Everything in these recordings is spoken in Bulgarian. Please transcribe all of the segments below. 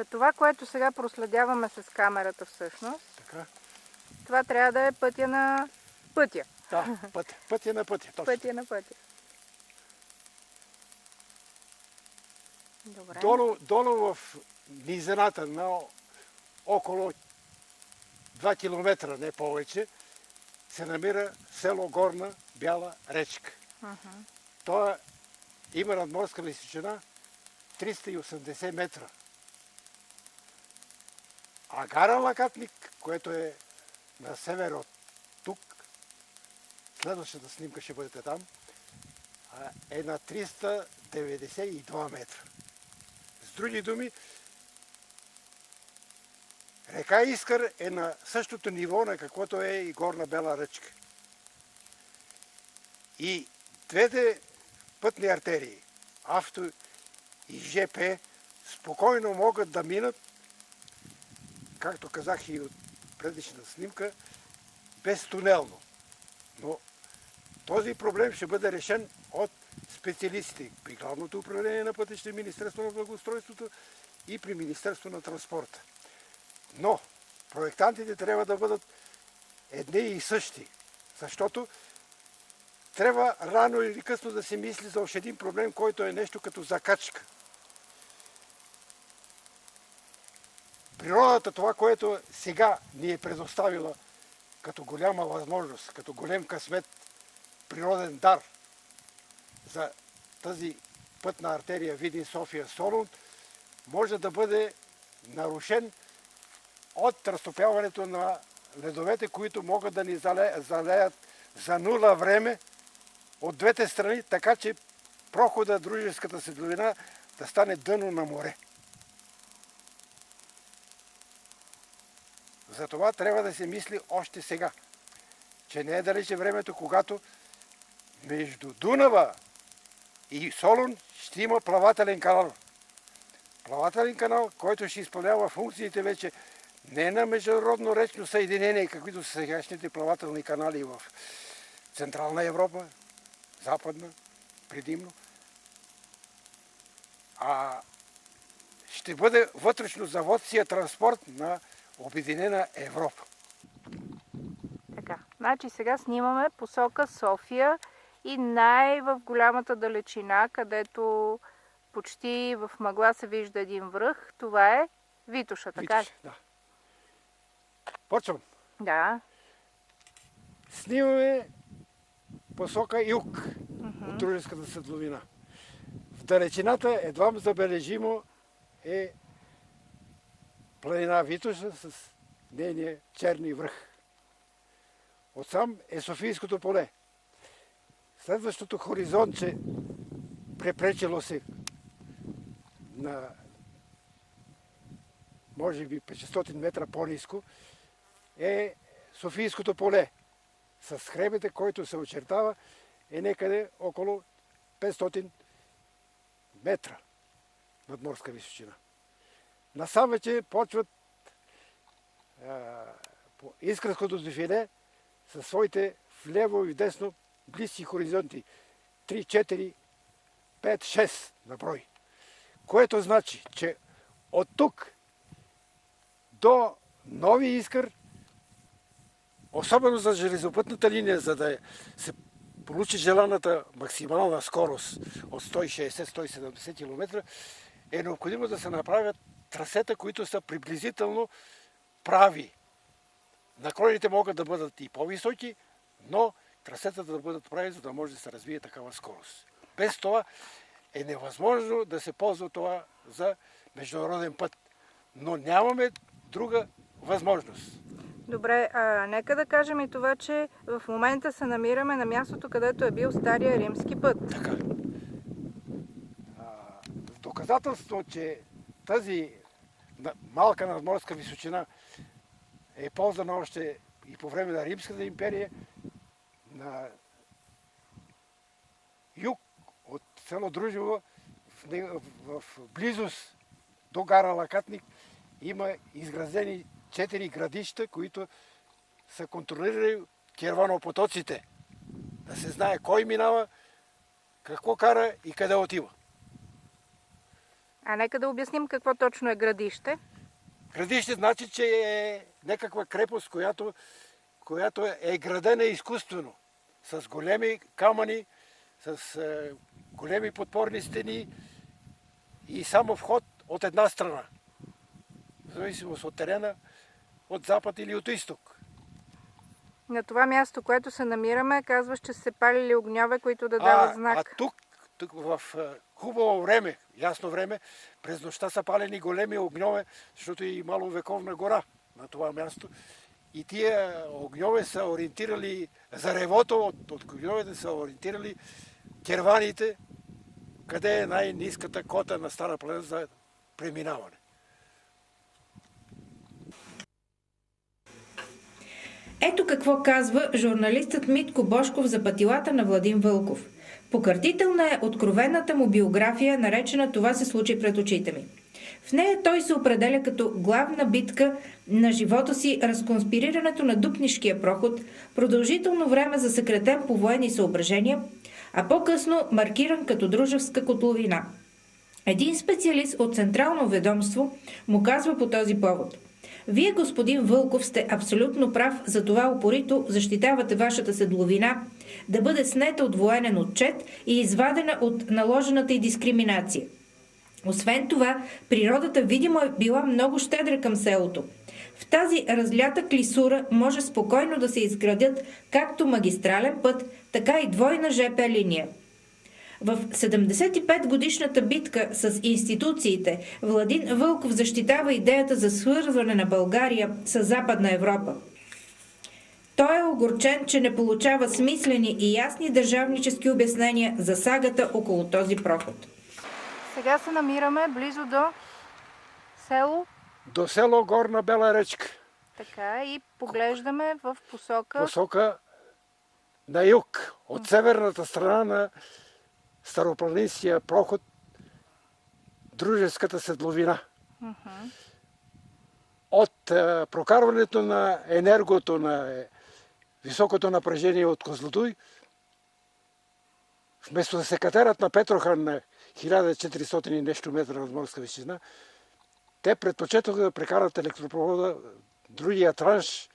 Това, което сега проследяваме с камерата всъщност, Така. това трябва да е пътя на пътя. Да, пътя на пътя. Точно. Пътя на пътя. Добре. Долу в низината на около 2 км, не повече, се намира село Горна Бяла речка. То има надморска височина 380 метра. А гара Лакатник, което е на север от тук, следващата снимка ще бъдете там, е на 392 метра. С други думи, река Искър е на същото ниво, на каквото е и Горна Бяла речка. И двете пътни артерии, авто и ЖП, спокойно могат да минат, както казах и от предишната снимка, безтунелно. Но този проблем ще бъде решен от специалистите при Главното управление на пътища, Министерство на благоустройството и при Министерство на транспорта. Но проектантите трябва да бъдат едни и същи, защото трябва рано или късно да се мисли за още един проблем, който е нещо като закачка. Природата, това, което сега ни е предоставила като голяма възможност, като голем късмет, природен дар за тази пътна артерия Видин-София-Солун, може да бъде нарушен от разтопяването на ледовете, които могат да ни залеят за нула време от двете страни, така че прохода Дружеската светлина да стане дъно на море. Затова трябва да се мисли още сега, че не е далече времето, когато между Дунава и Солун ще има плавателен канал. Плавателен канал, който ще изпълнява функциите вече не на международно речно съединение, каквито са сегашните плавателни канали в Централна Европа, Западна, предимно, а ще бъде вътрешно заводския транспорт на Обединена Европа. Така, значи сега снимаме посока София и в голямата далечина, където почти в мъгла се вижда един връх. Това е Витоша, така ли? Витоша, да. Почвам. Да. Снимаме посока юг от Дружеската светлина. В далечината едва забележимо е планина Витоша с нейния черни връх. Отсам е Софийското поле. Следващото хоризонтче, препречило се на може би 500 метра по-ниско, е Софийското поле. С хребете, който се очертава, е некъде около 500 метра надморска височина. Насам вече почват по Искърското дефиле със своите вляво и вдесно близки хоризонти. 3, 4, 5, 6 на брой. Което значи, че от тук до Нови Искър, особено за железопътната линия, за да се получи желаната максимална скорост от 160-170 км, е необходимо да се направят трасета, които са приблизително прави. Наклоните могат да бъдат и по-високи, но трасетата да бъдат прави, за да може да се развие такава скорост. Без това е невъзможно да се ползва това за международен път. Но нямаме друга възможност. Добре, нека да кажем и това, че в момента се намираме на мястото, където е бил стария римски път. Така. Доказателство, че тази малка надморска височина е ползвана още и по време на Римската империя, на юг от село Дружево, в близост до гара Лакатник, има изградени 4 градища, които са контролирали керванопотоците. Да се знае кой минава, какво кара и къде отива. А нека да обясним какво точно е градище. Градище значи, че е някаква крепост, която е градена изкуствено. С големи камъни, с големи подпорни стени и само вход от една страна. В зависимост от терена, от запад или от изток. На това място, което се намираме, казваш, че се палили огньове, които да дават знак. А тук в хубаво време, ясно време, през нощта са палени големи огньове, защото и маловековна гора на това място. И тия огньове са ориентирали, заревото от огньовете са ориентирали керваните, къде е най-ниската кота на Стара планина за преминаване. Ето какво казва журналистът Митко Божков за пътилата на Владин Вълков. Покъртителна е откровената му биография, наречена "Това се случи пред очите ми". В нея той се определя като главна битка на живота си разконспирирането на Дупнишкия проход, продължително време засекретен по военни съображения, а по-късно маркиран като Дружевска котловина. Един специалист от Централно ведомство му казва по този повод: "Вие, господин Вълков, сте абсолютно прав, за това упорито защитавате вашата седловина да бъде снета от военен отчет и извадена от наложената й дискриминация. Освен това, природата видимо е била много щедра към селото. В тази разлята клисура може спокойно да се изградят както магистрален път, така и двойна ЖП линия. В 75-годишната битка с институциите Владин Вълков защитава идеята за свързване на България с Западна Европа. Той е огорчен, че не получава смислени и ясни държавнически обяснения за сагата около този проход." Сега се намираме близо до село. До село Горна Бела речка. Така, и поглеждаме в посока на юг, от северната страна на Старопланинския проход, Дружеската седловина. От прокарването на енергото на високото напрежение от Козлодуй, вместо да се катерат на Петрохан на 1400 и нещо метра надморска височина, те предпочетоха да прекарат електропровода, другия транш,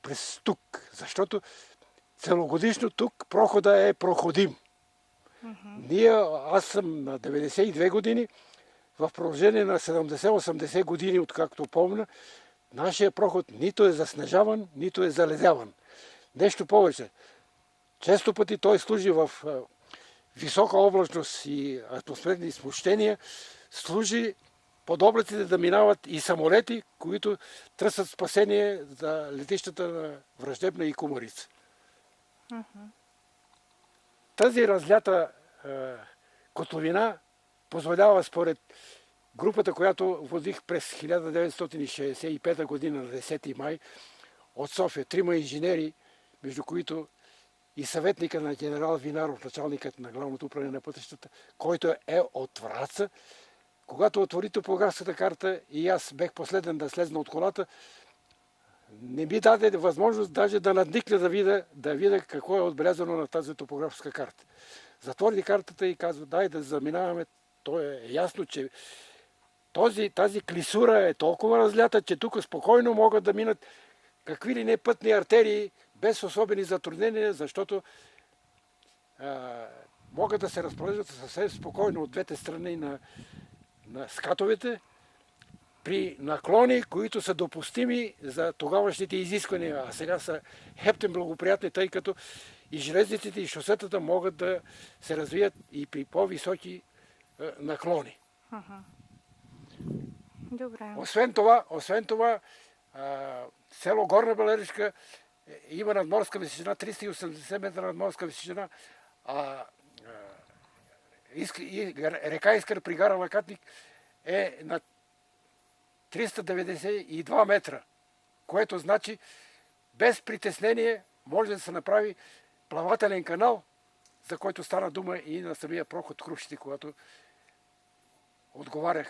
през тук, защото целогодишно тук прохода е проходим. Аз съм на 92 години, в продължение на 70-80 години, откакто помня, нашия проход нито е заснежаван, нито е заледяван. Нещо повече. Често пъти той служи в висока облачност и атмосферни смущения, служи под облаците да минават и самолети, които търсят спасение за летищата на Враждебна и Кумарица. Тази разлята котловина позволява, според групата, която водих през 1965 година на 10 май от София, 3 инженери, между които и съветника на генерал Винаров, началникът на главното управление на пътищата, който е от Враца. Когато отвори топографската карта и аз бех последен да слезна от колата, не ми даде възможност даже да надникна да видя какво е отбелязано на тази топографска карта. Затвори картата и казва: "Дай да заминаваме." То е ясно, че тази клисура е толкова разлята, че тук спокойно могат да минат какви ли не пътни артерии без особени затруднения, защото могат да се разположат съвсем спокойно от двете страни на скатовете при наклони, които са допустими за тогавашните изисквания, а сега са хептен благоприятни, тъй като и железниците, и шосетата могат да се развият и при по-високи наклони. Добре. Освен това, село Горна Белеришка има надморска височина, 380 метра надморска височина, река Искър при гара Лакатник е на 392 метра, което значи без притеснение може да се направи плавателен канал, за който стана дума и на самия проход Крушите, когато отговарях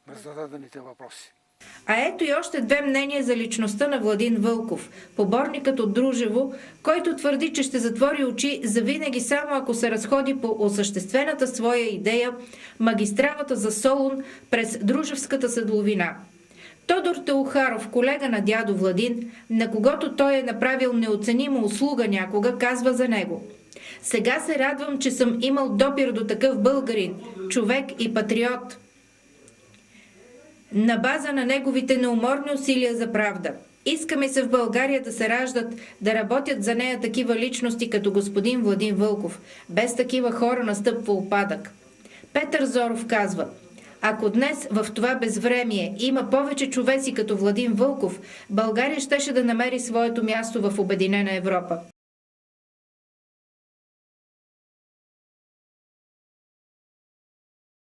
на зададените въпроси. А ето и още две мнения за личността на Владин Вълков, поборникът от Дружево, който твърди, че ще затвори очи завинаги само ако се разходи по осъществената своя идея магистралата за Солун през Дружевската седловина. Тодор Теохаров, колега на дядо Владин, на когото той е направил неоценима услуга някога, казва за него: „Сега се радвам, че съм имал допир до такъв българин, човек и патриот, на база на неговите неуморни усилия за правда. Искаме се в България да се раждат, да работят за нея такива личности като господин Владин Вълков. Без такива хора настъпва упадък.“ Петър Зоров казва: „Ако днес в това безвремие има повече човеци като Владин Вълков, България щеше да намери своето място в Обединена Европа.“